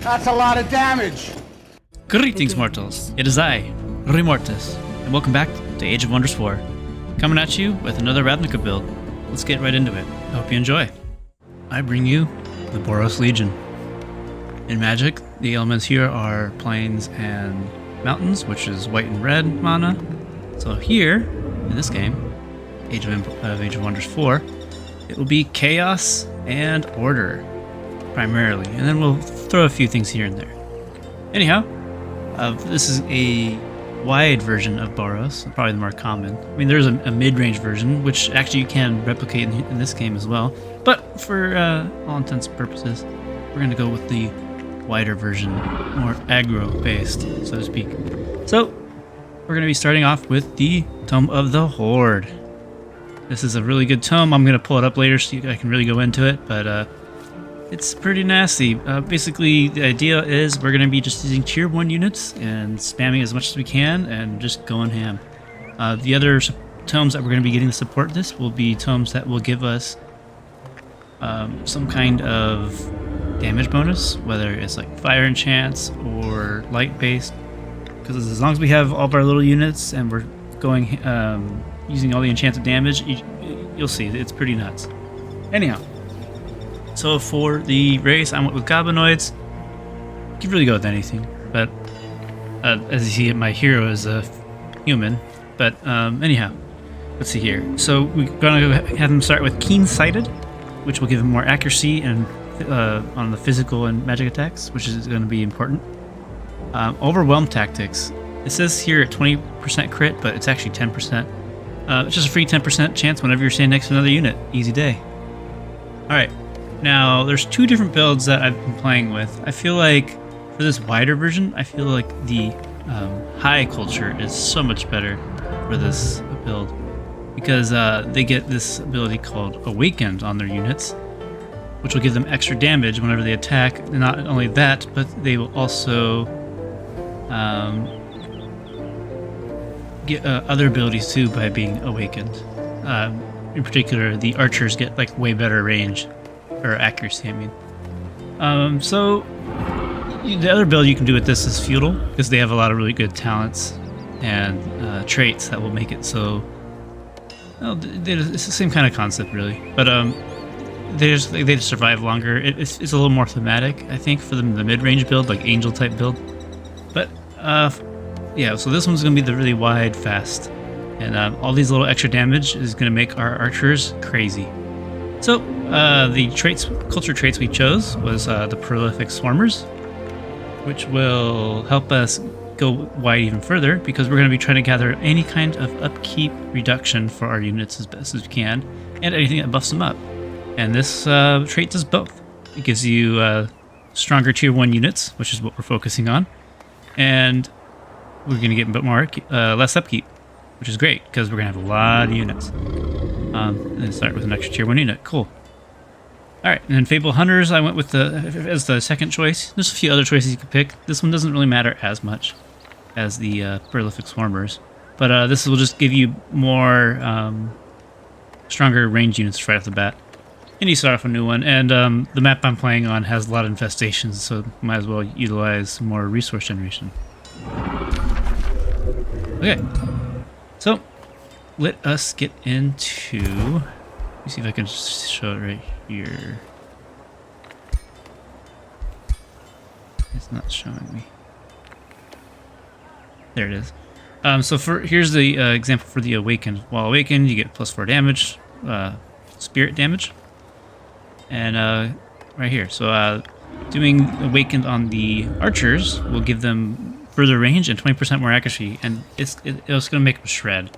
That's a lot of damage. Greetings, mortals. It is I, Remortis, and welcome back to Age of Wonders 4. Coming at you with another Ravnica build. Let's get right into it. I hope you enjoy. I bring you the Boros Legion. In Magic, the elements here are plains and mountains, which is white and red mana. So here, in this game, Age of Wonders 4, it will be chaos and order, primarily. And then we'll throw a few things here and there. Anyhow, this is a wide version of Boros, probably the more common. I mean, there's a mid-range version, which actually you can replicate in this game as well. But for all intents and purposes, we're going to go with the wider version, more aggro-based, so to speak. So, we're going to be starting off with the Tome of the Horde. This is a really good tome. I'm going to pull it up later so I can really go into it, but it's pretty nasty. Basically, the idea is we're going to be just using tier 1 units and spamming as much as we can and just going ham. The other tomes that we're going to be getting to support this will be tomes that will give us some kind of damage bonus, whether it's like fire enchants or light based, because as long as we have all of our little units and we're going using all the enchanted damage, you'll see it's pretty nuts. Anyhow, so for the race, I went with goblinoids. You can really go with anything, but as you see, my hero is a human. But anyhow, let's see here. So we're gonna have him start with keen-sighted, which will give him more accuracy and on the physical and magic attacks, which is going to be important. Overwhelm tactics. It says here at 20% crit, but it's actually 10%. It's just a free 10% chance whenever you're standing next to another unit. Easy day. Alright, now there's two different builds that I've been playing with. I feel like for this wider version, I feel like the high culture is so much better for this build, because they get this ability called Awakened on their units, which will give them extra damage whenever they attack. And not only that, but they will also get other abilities too by being awakened. In particular, the archers get like way better range, or accuracy, I mean. So the other build you can do with this is feudal, because they have a lot of really good talents and traits that will make it so. Well, it's the same kind of concept, really, but they just survive longer. It's a little more thematic, I think, for the mid-range build, like angel type build. But yeah, so this one's gonna be the really wide, fast, and all these little extra damage is gonna make our archers crazy. So the culture traits we chose was the prolific swarmers, which will help us go wide even further, because we're going to be trying to gather any kind of upkeep reduction for our units as best as we can, and anything that buffs them up. And this trait does both. It gives you stronger tier 1 units, which is what we're focusing on, and we're going to get a bit more less upkeep, which is great because we're going to have a lot of units. And start with an extra tier 1 unit. Cool. Alright, and then Fable Hunters, I went with as the second choice. There's a few other choices you could pick. This one doesn't really matter as much as the Prolific Swarmers, but this will just give you more stronger range units right off the bat. And you start off a new one, and the map I'm playing on has a lot of infestations, so might as well utilize more resource generation. Okay, so let us get into. Let me see if I can show it right here. It's not showing me. There it is. So here's the example for the Awakened. While Awakened, you get +4 damage, spirit damage, and right here. So doing Awakened on the archers will give them further range and 20% more accuracy, and it's going to make them shred.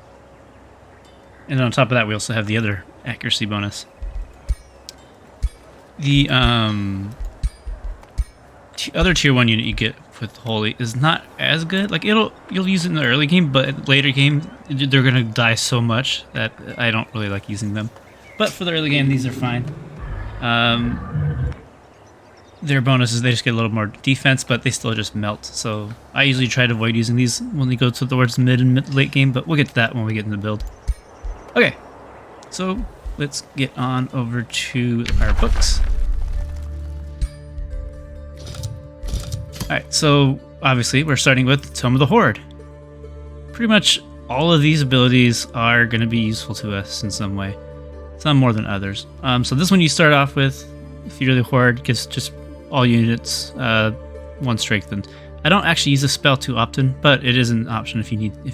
And on top of that, we also have the other accuracy bonus. The other tier 1 unit you get with Holy is not as good. Like you'll use it in the early game, but later game they're gonna die so much that I don't really like using them. But for the early game, these are fine. Their bonuses, they just get a little more defense, but they still just melt. So I usually try to avoid using these when they go towards mid and late game, but we'll get to that when we get in the build. Okay, so let's get on over to our books. Alright, so obviously we're starting with Tome of the Horde. Pretty much all of these abilities are going to be useful to us in some way. Some more than others. So this one you start off with, Fear of the Horde, gives just all units 1 strengthened. I don't actually use this spell too often, but it is an option if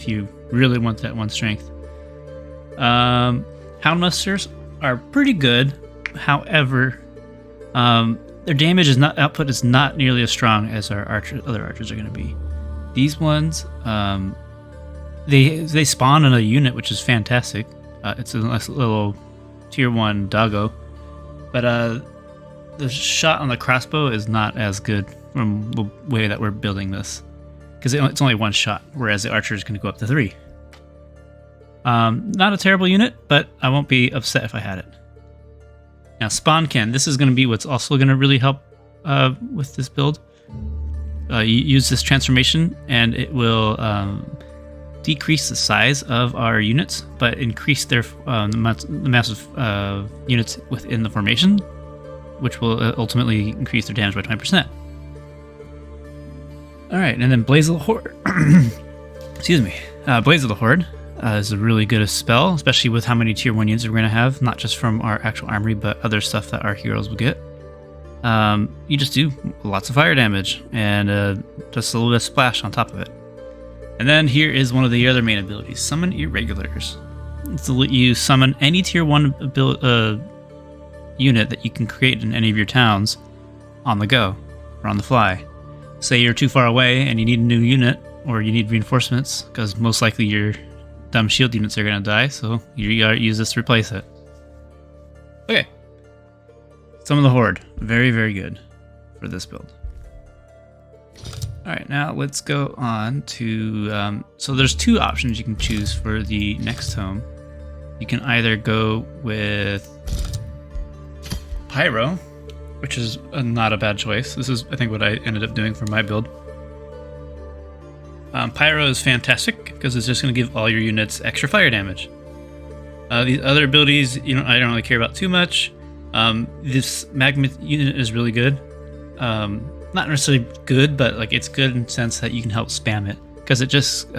you really want that 1 strength. Houndmasters are pretty good. However, their damage output is not nearly as strong as our other archers are going to be. These ones, they spawn in a unit, which is fantastic. It's a nice little tier 1 doggo, but the shot on the crossbow is not as good from the way that we're building this, because it's only 1 shot, whereas the archer is going to go up to 3. Not a terrible unit, but I won't be upset if I had it. Now, Spawnkin, this is going to be what's also going to really help with this build. You use this transformation, and it will decrease the size of our units, but increase their the massive units within the formation, which will ultimately increase their damage by 20%. Alright, and then Blaze of the Horde. Excuse me. Blaze of the Horde is a really good spell, especially with how many tier 1 units we're going to have, not just from our actual armory, but other stuff that our heroes will get. You just do lots of fire damage, and just a little bit of splash on top of it. And then here is one of the other main abilities, Summon Irregulars. So you summon any tier 1 unit that you can create in any of your towns on the go, or on the fly. Say you're too far away and you need a new unit, or you need reinforcements, because most likely your dumb shield units are going to die, so you gotta use this to replace it. Okay. Summon of the Horde. Very, very good for this build. Alright, now let's go on to... so there's 2 options you can choose for the next tome. You can either go with Pyro, which is not a bad choice. This is, I think, what I ended up doing for my build. Pyro is fantastic because it's just going to give all your units extra fire damage. These other abilities, I don't really care about too much. This magma unit is really good. Not necessarily good, but like it's good in the sense that you can help spam it, because it just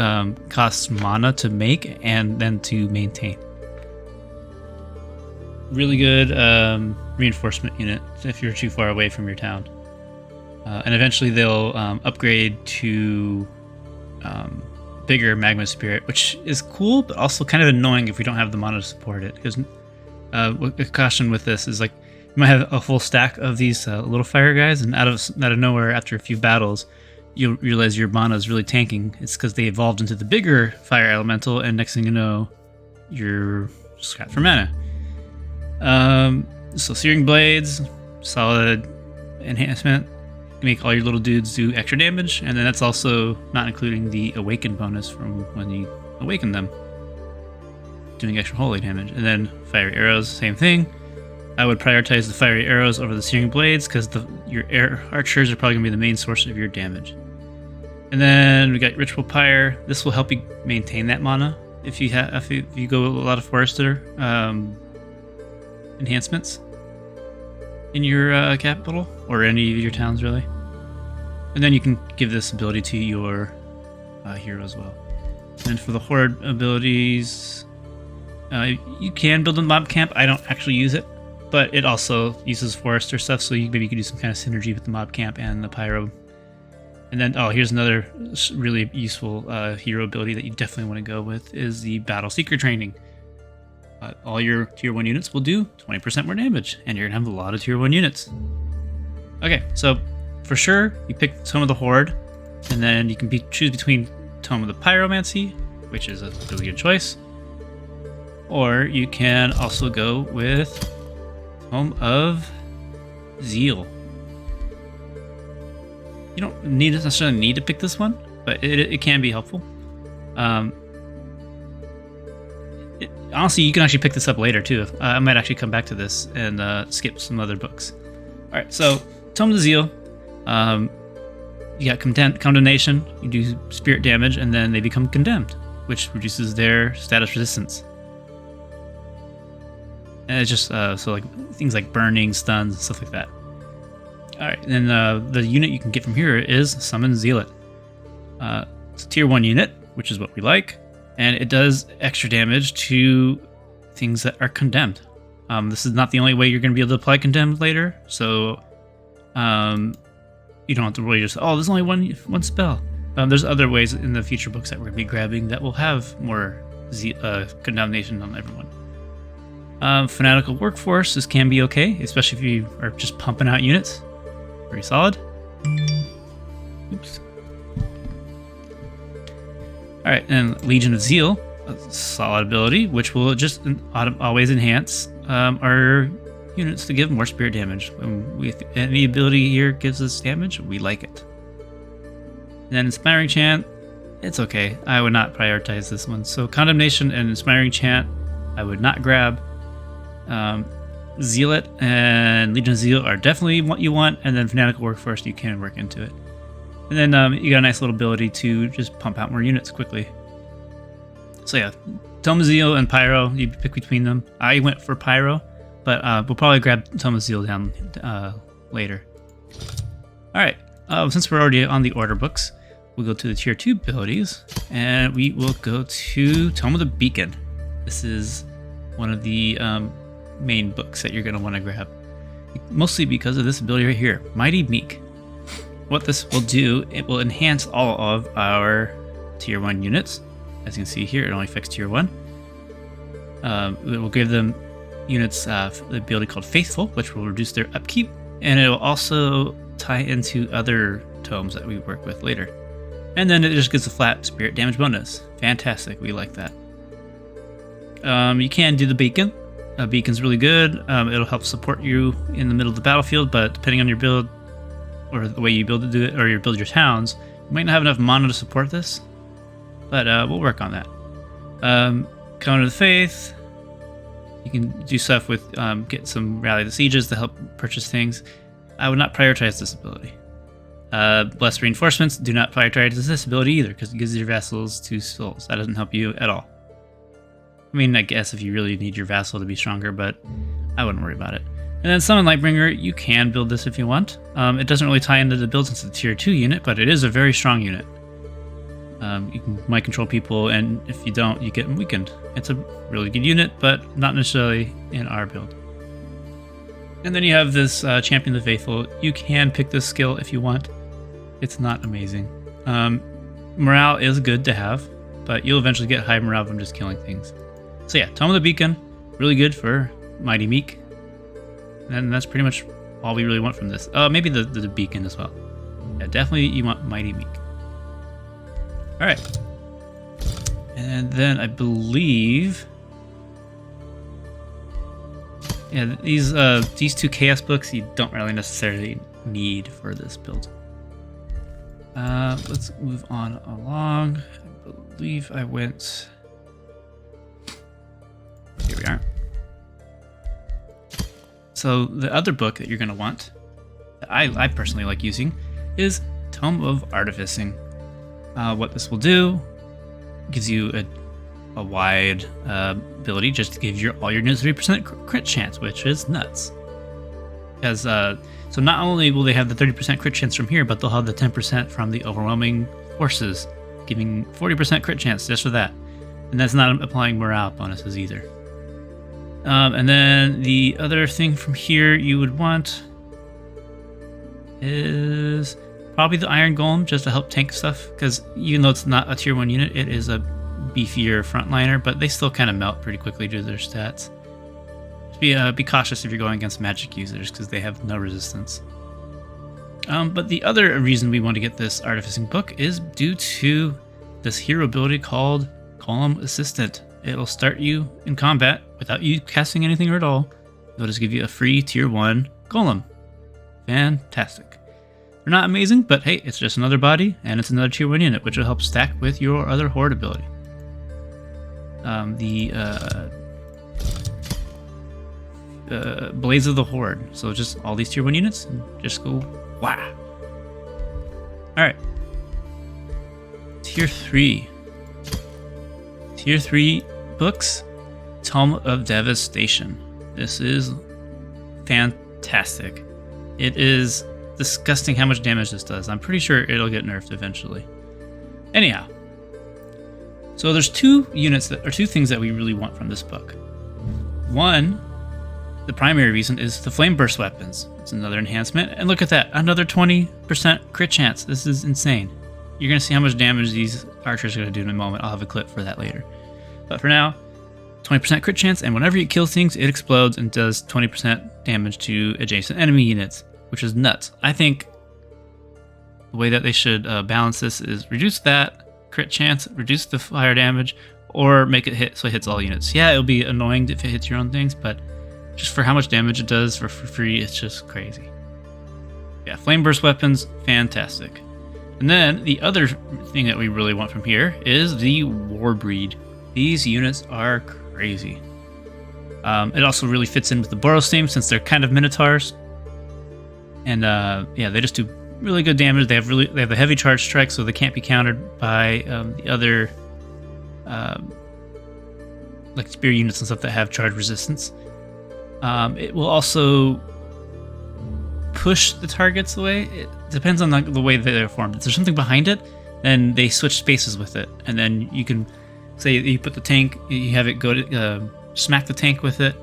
costs mana to make and then to maintain. Really good reinforcement unit if you're too far away from your town. And eventually they'll upgrade to bigger magma spirit, which is cool, but also kind of annoying if we don't have the mana to support it. Because a caution with this is, like, you might have a full stack of these little fire guys, and out of nowhere, after a few battles, you'll realize your mana is really tanking. It's because they evolved into the bigger fire elemental, and next thing you know, you're scrapped for mana. So Searing Blades, solid enhancement. You make all your little dudes do extra damage, and then that's also not including the Awaken bonus from when you awaken them, doing extra holy damage. And then Fiery Arrows, same thing. I would prioritize the Fiery Arrows over the Searing Blades, because your archers are probably going to be the main source of your damage. And then we got Ritual Pyre. This will help you maintain that mana if you go a lot of Forester enhancements in your capital, or any of your towns, really. And then you can give this ability to your hero as well. And for the Horde abilities, you can build a mob camp. I don't actually use it, but it also uses Forester stuff, so maybe you could do some kind of synergy with the mob camp and the Pyro. And then, here's another really useful hero ability that you definitely want to go with, is the Battle Seeker training. All your tier 1 units will do 20% more damage, and you're going to have a lot of tier 1 units. Okay, so for sure, you pick Tome of the Horde, and then you can choose between Tome of the Pyromancy, which is a really good choice, or you can also go with Tome of Zeal. You don't necessarily need to pick this one, but it can be helpful. Honestly, you can actually pick this up later too. I might actually come back to this and skip some other books. Alright, so Tome of the Zeal. You got Condemnation. You do spirit damage, and then they become condemned, which reduces their status resistance. And it's just so like things like burning, stuns, stuff like that. Alright, then the unit you can get from here is Summon Zealot. It's a tier 1 unit, which is what we like, and it does extra damage to things that are condemned. This is not the only way you're going to be able to apply condemned later, so you don't have to really just, oh, there's only one spell. There's other ways in the future books that we're going to be grabbing that will have more condemnation on everyone. Fanatical Workforce, this can be okay, especially if you are just pumping out units. Pretty solid. Oops. Alright, and Legion of Zeal, a solid ability, which will just always enhance our units to give more spirit damage. When any ability here gives us damage, we like it. And then Inspiring Chant, it's okay. I would not prioritize this one. So Condemnation and Inspiring Chant, I would not grab. Zealot and Legion of Zeal are definitely what you want, and then Fanatical Workforce, you can work into it. And then you got a nice little ability to just pump out more units quickly. So yeah, Tome of Zeal and Pyro, you pick between them. I went for Pyro, but we'll probably grab Tome of Zeal down later. Alright, since we're already on the order books, we'll go to the tier 2 abilities, and we will go to Tome of the Beacon. This is one of the main books that you're going to want to grab. Mostly because of this ability right here, Mighty Meek. What this will do, it will enhance all of our tier 1 units. As you can see here, it only affects tier 1. It will give them units the ability called Faithful, which will reduce their upkeep, and it will also tie into other tomes that we work with later. And then it just gives a flat spirit damage bonus. Fantastic, we like that. You can do the Beacon. Beacon's really good. It'll help support you in the middle of the battlefield, but depending on your build or the way you build it, or you build your towns, you might not have enough mana to support this, but we'll work on that. Covenant of the Faith. You can do stuff with get some Rally the Sieges to help purchase things. I would not prioritize this ability. Blessed Reinforcements, do not prioritize this ability either, because it gives your vassals 2 souls. That doesn't help you at all. I mean, I guess if you really need your vassal to be stronger, but I wouldn't worry about it. And then Summon Lightbringer, you can build this if you want. It doesn't really tie into the build since it's a tier 2 unit, but it is a very strong unit. You can might control people, and if you don't, you get them weakened. It's a really good unit, but not necessarily in our build. And then you have this Champion of the Faithful. You can pick this skill if you want. It's not amazing. Morale is good to have, but you'll eventually get high morale from just killing things. So yeah, Tome of the Beacon, really good for Mighty Meek. And that's pretty much all we really want from this. Maybe the Beacon as well. Yeah, definitely you want Mighty Meek. Alright. And then I believe... yeah, these 2 Chaos books you don't really necessarily need for this build. Let's move on along. I believe I went... here we are. So the other book that you're going to want, that I personally like using, is Tome of Artificing. What this will do, gives you a wide ability just to give all your units 30% crit chance, which is nuts. Because so not only will they have the 30% crit chance from here, but they'll have the 10% from the overwhelming forces, giving 40% crit chance just for that. And that's not applying morale bonuses either. And then the other thing from here you would want is probably the Iron Golem, just to help tank stuff, because even though it's not a tier 1 unit, it is a beefier frontliner, but they still kind of melt pretty quickly due to their stats. Just be cautious if you're going against magic users, because they have no resistance. But the other reason we want to get this Artificing book is due to this hero ability called Column Assistant. It'll start you in combat without you casting anything at all. It'll just give you a free tier 1 golem. Fantastic. They're not amazing, but hey, it's just another body, and it's another tier 1 unit, which will help stack with your other Horde ability. Blaze of the Horde. So just all these tier 1 units, and just go wow. Alright. Tier 3. Tier 3 books, Tome of Devastation. This is fantastic. It is disgusting how much damage this does. I'm pretty sure it'll get nerfed eventually. Anyhow, so there's two things that we really want from this book. One, the primary reason is the flame burst weapons. It's another enhancement, and look at that, another 20% crit chance. This is insane. You're gonna see how much damage these archers are gonna do in a moment. I'll have a clip for that later. But for now, 20% crit chance, and whenever you kill things, it explodes and does 20% damage to adjacent enemy units, which is nuts. I think the way that they should balance this is reduce that crit chance, reduce the fire damage, or make it hit so it hits all units. Yeah, it'll be annoying if it hits your own things, but just for how much damage it does for free, it's just crazy. Yeah, flame burst weapons, fantastic. And then the other thing that we really want from here is the war breed. These units are crazy. It also really fits in with the Boros theme since they're kind of minotaurs. And yeah, they just do really good damage. They have a heavy charge strike, so they can't be countered by the other like spear units and stuff that have charge resistance. It will also push the targets away. It depends on the way that they're formed. If there's something behind it, then they switch spaces with it, and then you can say you put the tank, you have it go to smack the tank with it,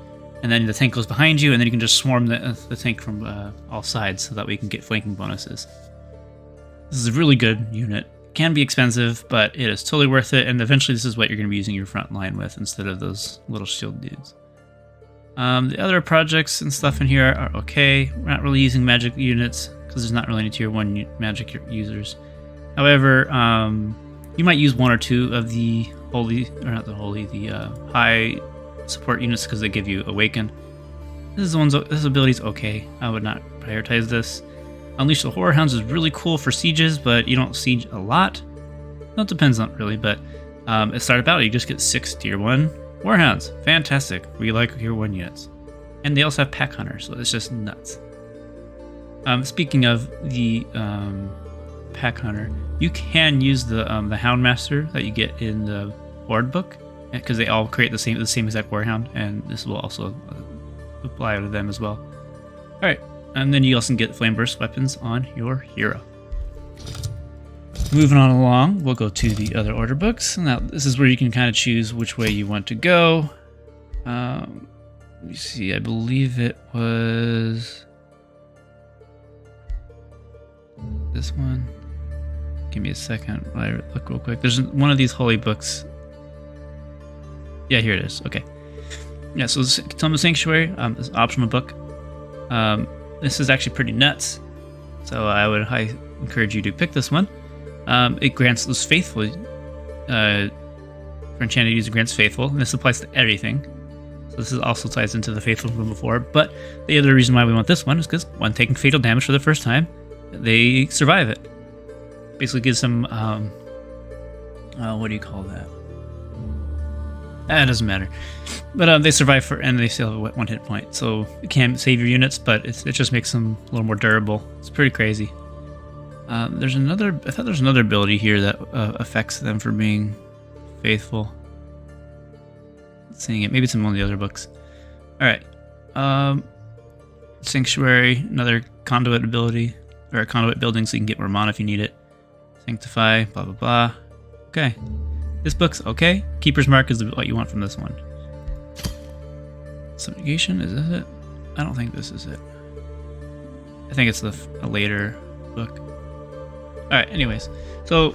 and then the tank goes behind you, and then you can just swarm the tank from all sides, so that we can get flanking bonuses. This is a really good unit. Can be expensive, but it is totally worth it, and eventually this is what you're going to be using your front line with instead of those little shield dudes. The other projects and stuff in here are okay. We're not really using magic units because there's not really any tier 1 magic users. However, you might use one or two of the high support units because they give you Awaken. This ability is okay. I would not prioritize this. Unleash the Horror Hounds is really cool for sieges, but you don't siege a lot. Well, it depends on really, but at start battle you just get 6 tier 1 Warhounds. Fantastic. We like tier 1 units. And they also have Pack Hunter, so it's just nuts. Speaking of the Pack Hunter, you can use the Houndmaster that you get in the Horde book, because they all create the same exact Warhound, and this will also apply to them as well. Alright, and then you also get Flame Burst weapons on your hero. Moving on along, we'll go to the other order books. Now, this is where you can kind of choose which way you want to go. Let me see, I believe it was this one. Give me a second while I look real quick. There's one of these holy books. Yeah, here it is. Okay. Yeah, so Tomb of Sanctuary, this is an optional book. This is actually pretty nuts, so I would highly encourage you to pick this one. It grants those faithful, for enchanted user grants faithful, and this applies to everything. So this also ties into the faithful from before, but the other reason why we want this one is because when taking fatal damage for the first time, they survive it. Basically gives them, what do you call that? It doesn't matter. But they survive and they still have 1 hit point, so it can save your units, but it just makes them a little more durable. It's pretty crazy. I thought there's another ability here that affects them for being faithful. Seeing it, maybe it's in one of the other books. Alright. Sanctuary, another conduit ability, or a conduit building so you can get more mana if you need it. Sanctify, blah blah blah. Okay. This book's okay. Keeper's Mark is what you want from this one. Subjugation, is this it? I don't think this is it. I think it's a later book. Alright, anyways. So,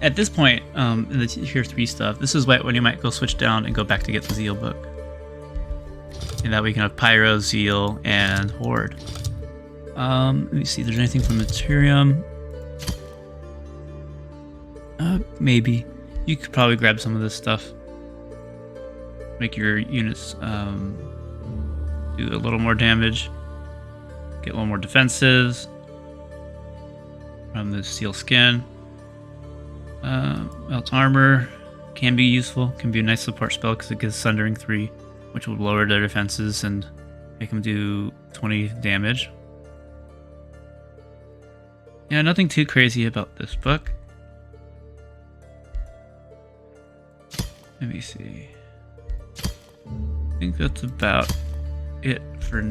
at this point, in the tier 3 stuff, this is when you might go switch down and go back to get the Zeal book. And that we can have Pyro, Zeal, and Horde. Let me see if there's anything from Materium. Maybe. You could probably grab some of this stuff. Make your units do a little more damage. Get a little more defensive. From the Steel Skin. Melt Armor can be useful. Can be a nice support spell because it gives Sundering 3, which will lower their defenses and make them do 20 damage. Yeah, nothing too crazy about this book. Let me see. I think that's about it for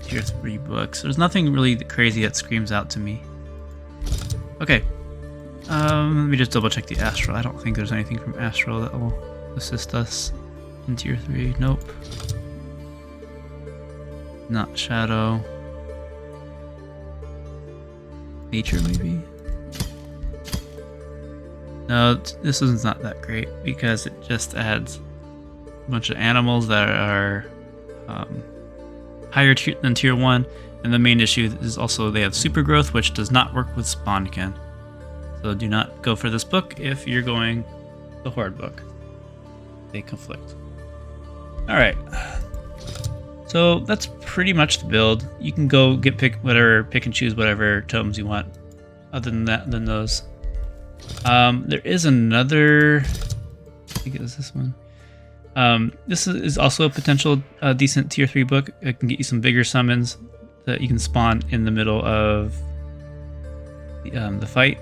tier 3 books. There's nothing really crazy that screams out to me. Okay. Let me just double check the Astral. I don't think there's anything from Astral that will assist us in tier 3. Nope. Not Shadow. Nature, maybe? No, this one's not that great because it just adds a bunch of animals that are higher than tier 1, and the main issue is also they have super growth, which does not work with Spawnkin. So do not go for this book if you're going the Horde book. They conflict. Alright. So that's pretty much the build. You can go pick and choose whatever tomes you want. Other than those. There is another, I think it was this one. This is also a potential decent tier 3 book. It can get you some bigger summons that you can spawn in the middle of the fight.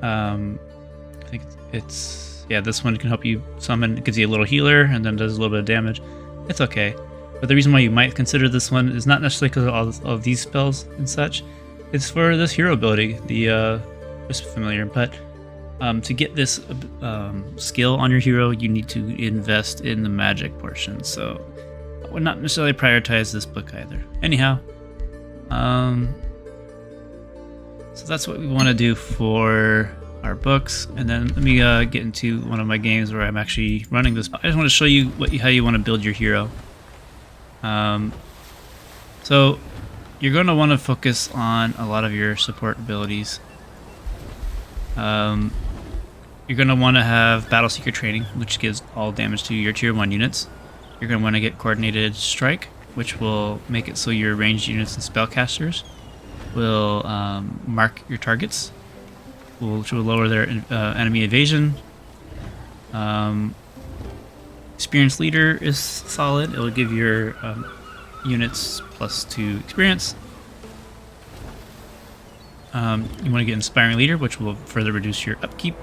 I think it's this one can help you summon. It gives you a little healer and then does a little bit of damage. It's okay. But the reason why you might consider this one is not necessarily because of all of these spells and such. It's for this hero ability, the Wisp Familiar. But to get this skill on your hero, you need to invest in the magic portion. So I would not necessarily prioritize this book either. Anyhow, so that's what we want to do for our books. And then let me get into one of my games where I'm actually running this. I just want to show you how you want to build your hero. So you're going to want to focus on a lot of your support abilities. You're going to want to have Battle Seeker Training, which gives all damage to your tier 1 units. You're going to want to get Coordinated Strike, which will make it so your ranged units and spellcasters will mark your targets, which will lower their enemy evasion. Experienced Leader is solid. It will give your units +2 experience. You want to get Inspiring Leader, which will further reduce your upkeep.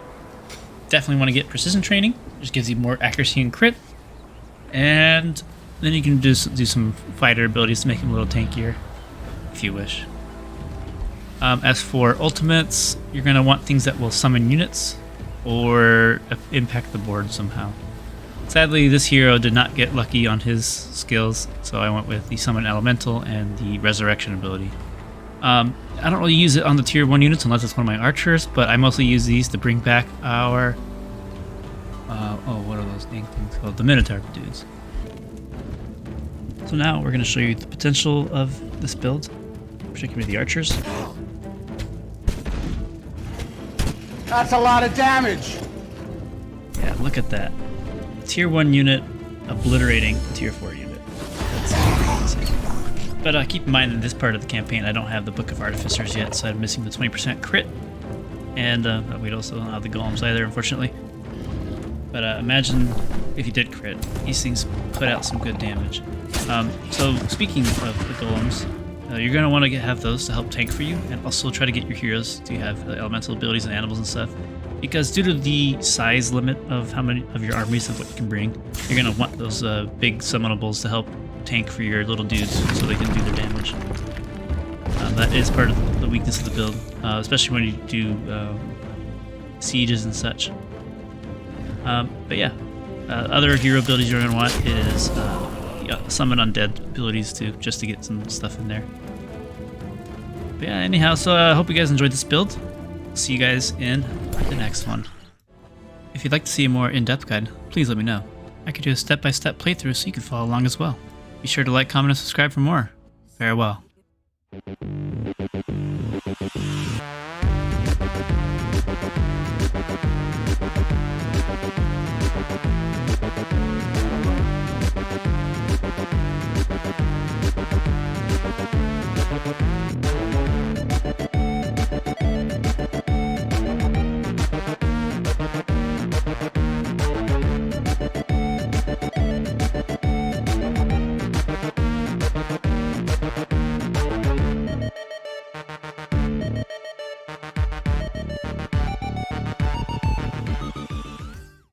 Definitely want to get Precision Training, which gives you more accuracy and crit. And then you can do some fighter abilities to make him a little tankier, if you wish. As for ultimates, you're going to want things that will summon units or impact the board somehow. Sadly, this hero did not get lucky on his skills, so I went with the Summon Elemental and the Resurrection ability. I don't really use it on the tier 1 units unless it's one of my archers, but I mostly use these to bring back our... what are those dang things called? The Minotaur dudes. So now we're going to show you the potential of this build, particularly the archers. That's a lot of damage! Yeah, look at that. Tier 1 unit obliterating a tier 4 unit. That's amazing. But keep in mind in this part of the campaign I don't have the Book of Artificers yet, so I'm missing the 20% crit. And we'd also don't have the golems either, unfortunately. But imagine if you did crit. These things put out some good damage. So speaking of the golems, you're going to want to have those to help tank for you, and also try to get your heroes to have elemental abilities and animals and stuff. Because due to the size limit of how many of your armies of what you can bring, you're going to want those big summonables to help tank for your little dudes so they can do their damage. That is part of the weakness of the build, especially when you do sieges and such. But yeah, other hero abilities you're going to want is summon undead abilities too, just to get some stuff in there. But yeah, anyhow, so I hope you guys enjoyed this build. See you guys in the next one. If you'd like to see a more in-depth guide, please let me know. I could do a step-by-step playthrough so you can follow along as well. Be sure to like, comment, and subscribe for more. Farewell.